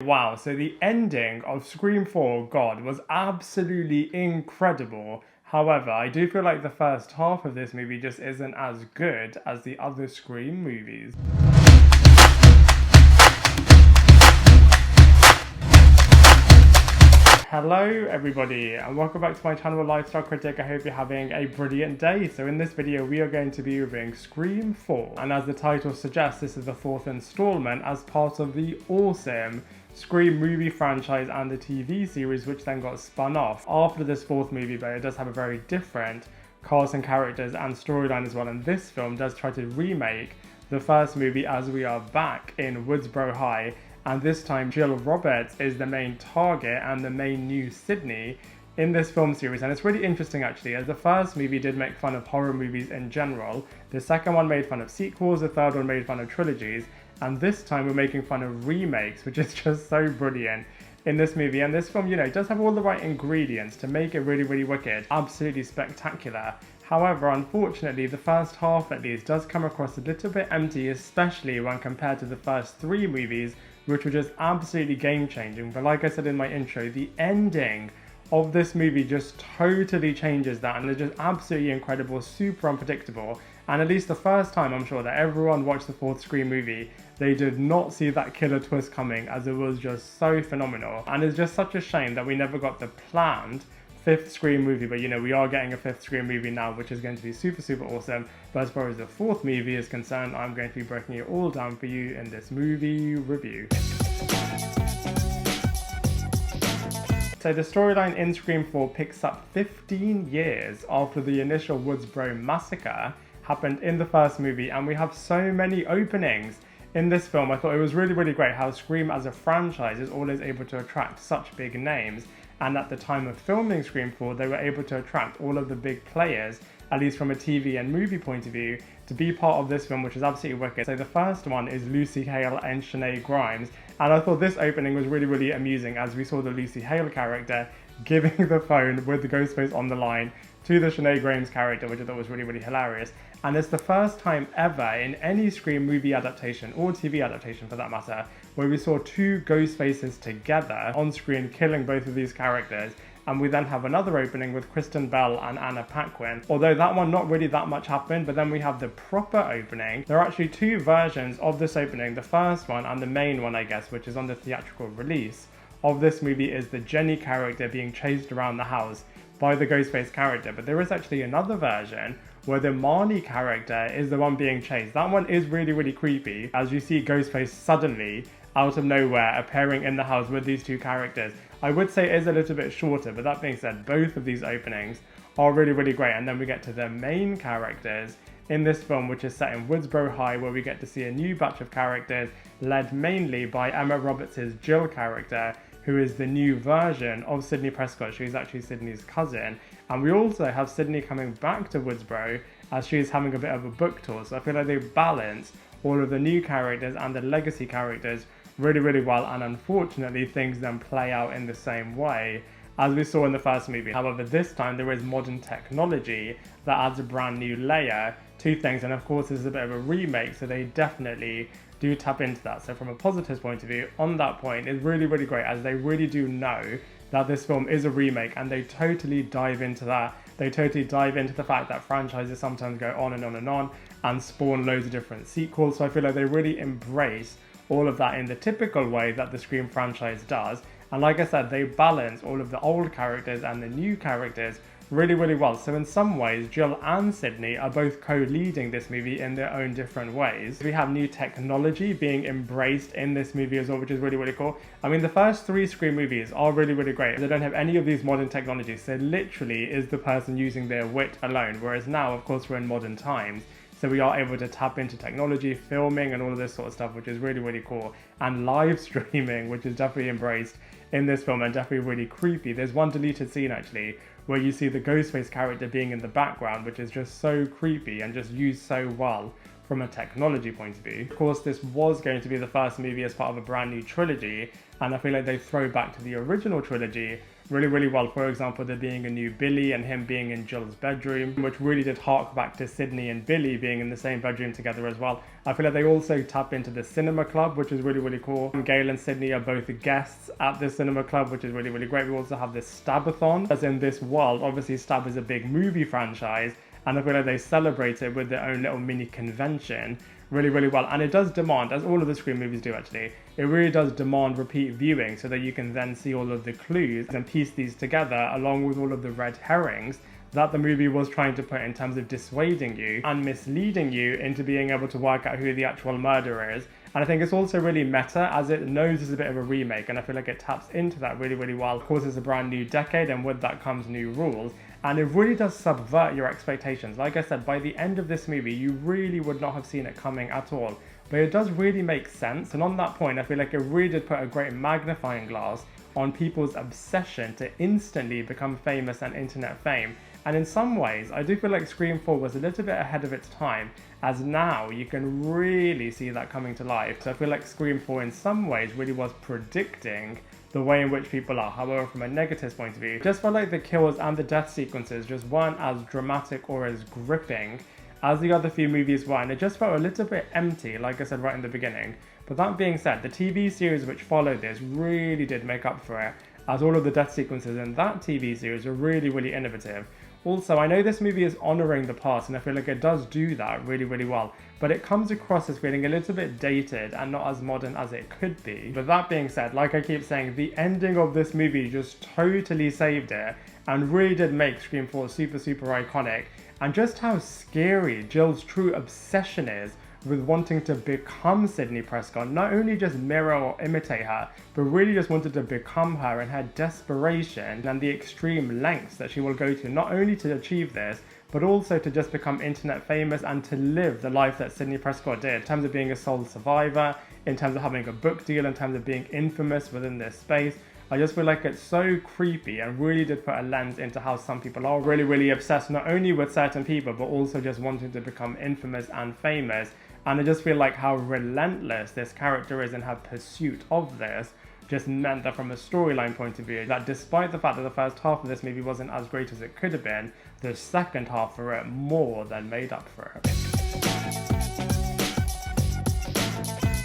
Wow, so the ending of Scream 4, God, was absolutely incredible. However, I do feel like the first half of this movie just isn't as good as the other Scream movies. Hello everybody and welcome back to my channel Lifestyle Critic. I hope you're having a brilliant day. So in this video we are going to be reviewing Scream 4, and as the title suggests, this is the fourth installment as part of the awesome Scream movie franchise and the TV series, which then got spun off after this fourth movie, but it does have a very different cast and characters and storyline as well, and this film does try to remake the first movie as we are back in Woodsboro High. And this time, Jill Roberts is the main target and the main new Sydney in this film series. And it's really interesting actually, as the first movie did make fun of horror movies in general. The second one made fun of sequels, the third one made fun of trilogies. And this time we're making fun of remakes, which is just so brilliant in this movie. And this film, you know, does have all the right ingredients to make it really, really wicked. Absolutely spectacular. However, unfortunately, the first half at least does come across a little bit empty, especially when compared to the first three movies, which were just absolutely game-changing. But like I said in my intro, the ending of this movie just totally changes that, and it's just absolutely incredible, super unpredictable. And at least the first time, I'm sure that everyone watched the fourth Scream movie, they did not see that killer twist coming, as it was just so phenomenal. And it's just such a shame that we never got the planned fifth Scream movie, but you know, we are getting a fifth Scream movie now, which is going to be super, super awesome. But as far as the fourth movie is concerned, I'm going to be breaking it all down for you in this movie review. So the storyline in Scream 4 picks up 15 years after the initial Woodsboro massacre happened in the first movie, and we have so many openings in this film. I thought it was really, really great how Scream as a franchise is always able to attract such big names. And at the time of filming Scream 4, they were able to attract all of the big players, at least from a TV and movie point of view, to be part of this film, which is absolutely wicked. So the first one is Lucy Hale and Shenae Grimes, and I thought this opening was really, really amusing as we saw the Lucy Hale character giving the phone with the Ghostface on the line to the Shenae Grimes character, which I thought was really, really hilarious. And it's the first time ever in any Scream movie adaptation, or TV adaptation for that matter, where we saw two Ghostfaces together on screen killing both of these characters. And we then have another opening with Kristen Bell and Anna Paquin. Although that one, not really that much happened, but then we have the proper opening. There are actually two versions of this opening. The first one, and the main one I guess, which is on the theatrical release of this movie, is the Jenny character being chased around the house by the Ghostface character. But there is actually another version where the Marley character is the one being chased. That one is really, really creepy, as you see Ghostface suddenly, out of nowhere, appearing in the house with these two characters. I would say it is a little bit shorter, but that being said, both of these openings are really, really great. And then we get to the main characters in this film, which is set in Woodsboro High, where we get to see a new batch of characters led mainly by Emma Roberts' Jill character, who is the new version of Sidney Prescott. She's actually Sidney's cousin. And we also have Sidney coming back to Woodsboro as she's having a bit of a book tour. So I feel like they balance all of the new characters and the legacy characters really, really well. And unfortunately, things then play out in the same way as we saw in the first movie. However, this time there is modern technology that adds a brand new layer to things. And of course, this is a bit of a remake, so they definitely do tap into that. So from a positive point of view, on that point, it's really, really great, as they really do know that this film is a remake, and they totally dive into that. They totally dive into the fact that franchises sometimes go on and on and on and spawn loads of different sequels. So I feel like they really embrace all of that in the typical way that the Scream franchise does. And like I said, they balance all of the old characters and the new characters really, really well. So in some ways, Jill and Sydney are both co-leading this movie in their own different ways. We have new technology being embraced in this movie as well, which is really, really cool. I mean, the first three Scream movies are really, really great. They don't have any of these modern technologies, so literally is the person using their wit alone. Whereas now, of course, we're in modern times, so we are able to tap into technology, filming, and all of this sort of stuff, which is really, really cool. And live streaming, which is definitely embraced in this film and definitely really creepy. There's one deleted scene actually where you see the Ghostface character being in the background, which is just so creepy and just used so well from a technology point of view. Of course, this was going to be the first movie as part of a brand new trilogy, and I feel like they throw back to the original trilogy really, really well. For example, there being a new Billy and him being in Jill's bedroom, which really did hark back to Sydney and Billy being in the same bedroom together as well. I feel like they also tap into the cinema club, which is really, really cool. Gail and Sydney are both guests at the cinema club, which is really, really great. We also have this Stabathon, as in this world. Obviously, Stab is a big movie franchise, and I feel like they celebrate it with their own little mini convention really, really well. And it does demand, as all of the Scream movies do actually, it really does demand repeat viewing so that you can then see all of the clues and piece these together along with all of the red herrings that the movie was trying to put in terms of dissuading you and misleading you into being able to work out who the actual murderer is. And I think it's also really meta, as it knows it's a bit of a remake, and I feel like it taps into that really, really well. Of course, it's a brand new decade, and with that comes new rules, and it really does subvert your expectations. Like I said, by the end of this movie, you really would not have seen it coming at all, but it does really make sense. And on that point, I feel like it really did put a great magnifying glass on people's obsession to instantly become famous and internet fame. And in some ways, I do feel like Scream 4 was a little bit ahead of its time, as now you can really see that coming to life. So I feel like Scream 4 in some ways really was predicting the way in which people are. However, from a negative point of view, just felt like the kills and the death sequences just weren't as dramatic or as gripping as the other few movies were, and it just felt a little bit empty, like I said right in the beginning. But that being said, the TV series which followed this really did make up for it, as all of the death sequences in that TV series are really, really innovative. Also, I know this movie is honouring the past, and I feel like it does do that really, really well, but it comes across as feeling a little bit dated and not as modern as it could be. But that being said, like I keep saying, the ending of this movie just totally saved it and really did make Scream 4 super, super iconic. And just how scary Jill's true obsession is with wanting to become Sidney Prescott, not only just mirror or imitate her, but really just wanted to become her, and her desperation and the extreme lengths that she will go to, not only to achieve this, but also to just become internet famous and to live the life that Sidney Prescott did, in terms of being a sole survivor, in terms of having a book deal, in terms of being infamous within this space. I just feel like it's so creepy and really did put a lens into how some people are really, really obsessed, not only with certain people, but also just wanting to become infamous and famous. And I just feel like how relentless this character is in her pursuit of this just meant that from a storyline point of view, that despite the fact that the first half of this movie wasn't as great as it could have been, the second half for it more than made up for it.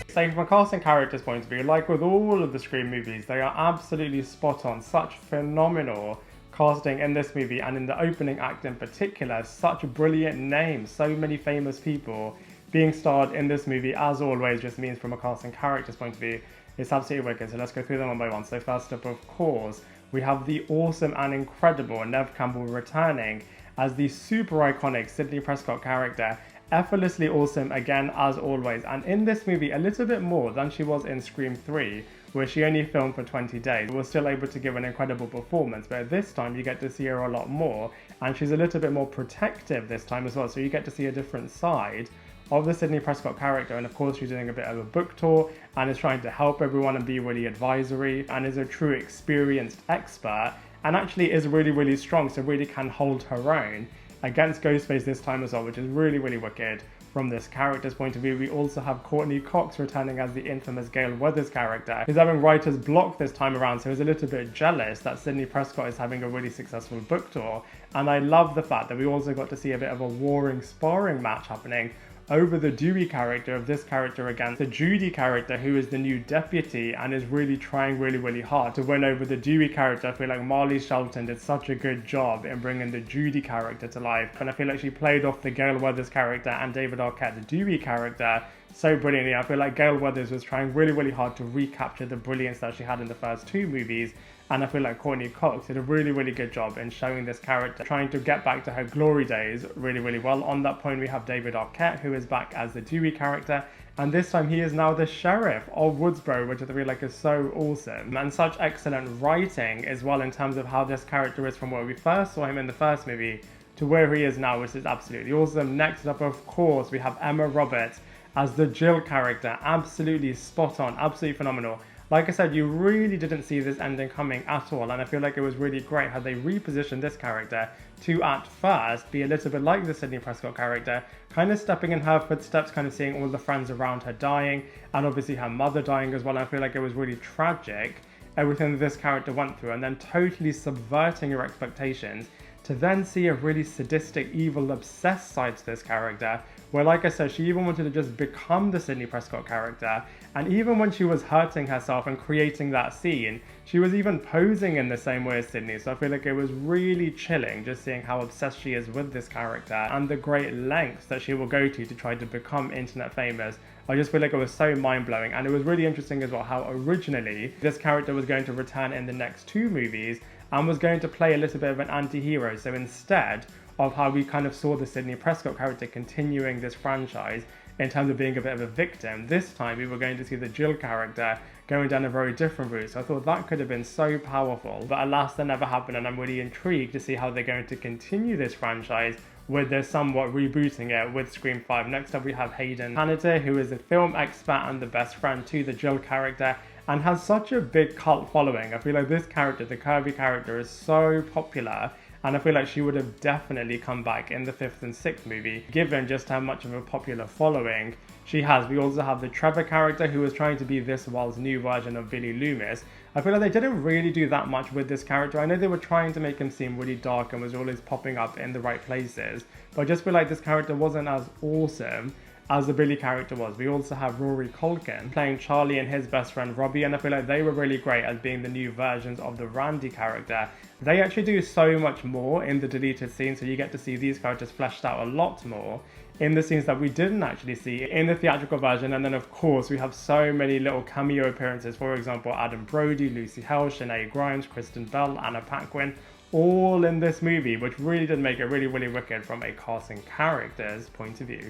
So from a casting characters point of view, like with all of the Scream movies, they are absolutely spot on. Such phenomenal casting in this movie, and in the opening act in particular, such brilliant names, so many famous people being starred in this movie, as always, just means from a casting characters point of view, it's absolutely wicked. So let's go through them one by one. So first up, of course, we have the awesome and incredible Neve Campbell returning as the super iconic Sidney Prescott character. Effortlessly awesome again, as always, and in this movie a little bit more than she was in Scream 3, where she only filmed for 20 days, but was still able to give an incredible performance. But this time you get to see her a lot more, and she's a little bit more protective this time as well, so you get to see a different side of the Sidney Prescott character. And of course she's doing a bit of a book tour and is trying to help everyone and be really advisory, and is a true experienced expert, and actually is really, really strong, so really can hold her own against Ghostface this time as well, which is really, really wicked. From this character's point of view, we also have Courteney Cox returning as the infamous Gale Weathers character, who's having writer's block this time around, so he's a little bit jealous that Sidney Prescott is having a really successful book tour. And I love the fact that we also got to see a bit of a warring sparring match happening over the Dewey character of this character against the Judy character, who is the new deputy and is really trying really, really hard to win over the Dewey character. I feel like Marley Shelton did such a good job in bringing the Judy character to life, and I feel like she played off the Gale Weathers character and David Arquette, the Dewey character, so brilliantly. I feel like Gale Weathers was trying really, really hard to recapture the brilliance that she had in the first two movies, and I feel like Courteney Cox did a really, really good job in showing this character trying to get back to her glory days really, really well. On that point, we have David Arquette, who is back as the Dewey character, and this time he is now the sheriff of Woodsboro, which I feel like is so awesome. And such excellent writing as well in terms of how this character is from where we first saw him in the first movie to where he is now, which is absolutely awesome. Next up, of course, we have Emma Roberts as the Jill character. Absolutely spot on, absolutely phenomenal. Like I said, you really didn't see this ending coming at all, and I feel like it was really great how they repositioned this character to, at first, be a little bit like the Sidney Prescott character, kind of stepping in her footsteps, kind of seeing all the friends around her dying, and obviously her mother dying as well. I feel like it was really tragic everything that this character went through, and then totally subverting your expectations, to then see a really sadistic, evil, obsessed side to this character, where, like I said, she even wanted to just become the Sidney Prescott character. And even when she was hurting herself and creating that scene, she was even posing in the same way as Sidney. So I feel like it was really chilling just seeing how obsessed she is with this character and the great lengths that she will go to try to become internet famous. I just feel like it was so mind-blowing, and it was really interesting as well how originally this character was going to return in the next 2 movies and was going to play a little bit of an anti-hero. So instead of how we kind of saw the Sidney Prescott character continuing this franchise in terms of being a bit of a victim, this time we were going to see the Jill character going down a very different route. So I thought that could have been so powerful, but alas, that never happened, and I'm really intrigued to see how they're going to continue this franchise with their somewhat rebooting it with Scream 5. Next up we have Hayden, Panettiere, who is a film expert and the best friend to the Jill character, and has such a big cult following. I feel like this character, the curvy character, is so popular, and I feel like she would have definitely come back in the 5th and 6th movie, given just how much of a popular following she has. We also have the Trevor character, who was trying to be this world's new version of Billy Loomis. I feel like they didn't really do that much with this character. I know they were trying to make him seem really dark and was always popping up in the right places, but I just feel like this character wasn't as awesome as the Billy character was. We also have Rory Culkin playing Charlie and his best friend Robbie, and I feel like they were really great as being the new versions of the Randy character. They actually do so much more in the deleted scenes, so you get to see these characters fleshed out a lot more in the scenes that we didn't actually see in the theatrical version. And then of course we have so many little cameo appearances, for example Adam Brody, Lucy Hale, Shenae Grimes, Kristen Bell, Anna Paquin, all in this movie, which really did make it really, really wicked from a casting character's point of view.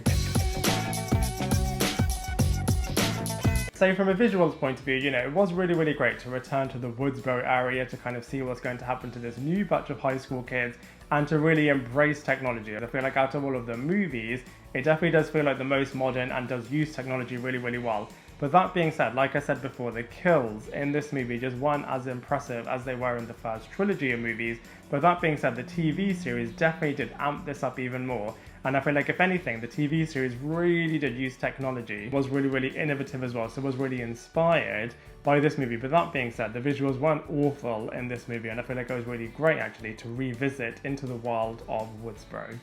So from a visuals point of view, you know, it was really, really great to return to the Woodsboro area to kind of see what's going to happen to this new batch of high school kids and to really embrace technology. I feel like out of all of the movies, it definitely does feel like the most modern and does use technology really, really well. But that being said, like I said before, the kills in this movie just weren't as impressive as they were in the first trilogy of movies. But that being said, the TV series definitely did amp this up even more. And I feel like, if anything, the TV series really did use technology, was really, really innovative as well, so was really inspired by this movie. But that being said, the visuals weren't awful in this movie, and I feel like it was really great actually to revisit into the world of Woodsboro.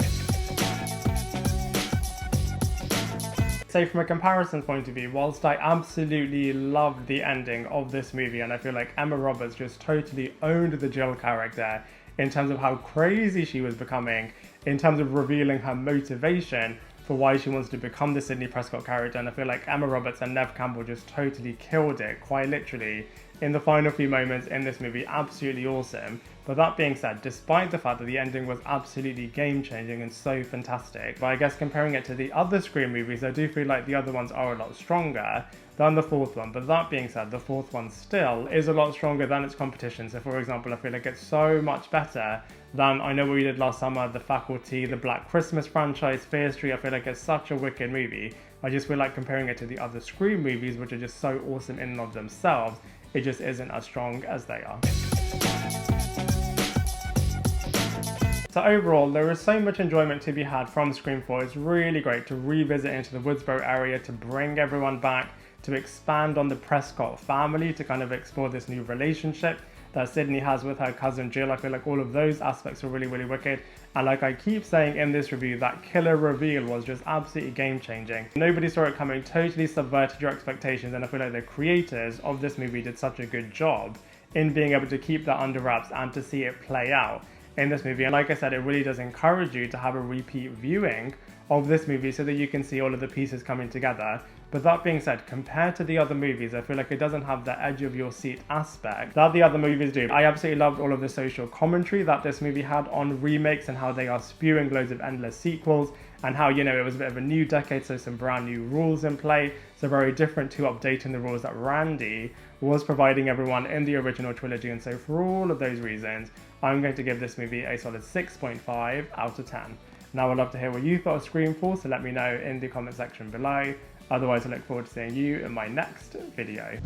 So from a comparison point of view, whilst I absolutely loved the ending of this movie, and I feel like Emma Roberts just totally owned the Jill character in terms of how crazy she was becoming, in terms of revealing her motivation for why she wants to become the Sidney Prescott character, and I feel like Emma Roberts and Neve Campbell just totally killed it, quite literally, in the final few moments in this movie. Absolutely awesome. But that being said, despite the fact that the ending was absolutely game-changing and so fantastic, but I guess comparing it to the other Scream movies, I do feel like the other ones are a lot stronger than the 4th one. But that being said, the 4th one still is a lot stronger than its competition. So for example, I feel like it's so much better than I Know What We Did Last Summer, The Faculty, the Black Christmas franchise, Fear Street. I feel like it's such a wicked movie. I just feel like comparing it to the other Scream movies, which are just so awesome in and of themselves, it just isn't as strong as they are. So overall, there is so much enjoyment to be had from Scream 4. It's really great to revisit into the Woodsboro area, to bring everyone back, to expand on the Prescott family, to kind of explore this new relationship that Sidney has with her cousin Jill. I feel like all of those aspects are really, really wicked. And like I keep saying in this review, that killer reveal was just absolutely game-changing. Nobody saw it coming, totally subverted your expectations, and I feel like the creators of this movie did such a good job in being able to keep that under wraps and to see it play out in this movie. And like I said, it really does encourage you to have a repeat viewing of this movie so that you can see all of the pieces coming together. But that being said, compared to the other movies, I feel like it doesn't have the edge of your seat aspect that the other movies do. I absolutely loved all of the social commentary that this movie had on remakes and how they are spewing loads of endless sequels, and how, you know, it was a bit of a new decade, so some brand new rules in play, so very different to updating the rules that Randy was providing everyone in the original trilogy. And so for all of those reasons, I'm going to give this movie a solid 6.5 out of 10. Now I'd love to hear what you thought of Scream 4, so let me know in the comment section below. Otherwise, I look forward to seeing you in my next video.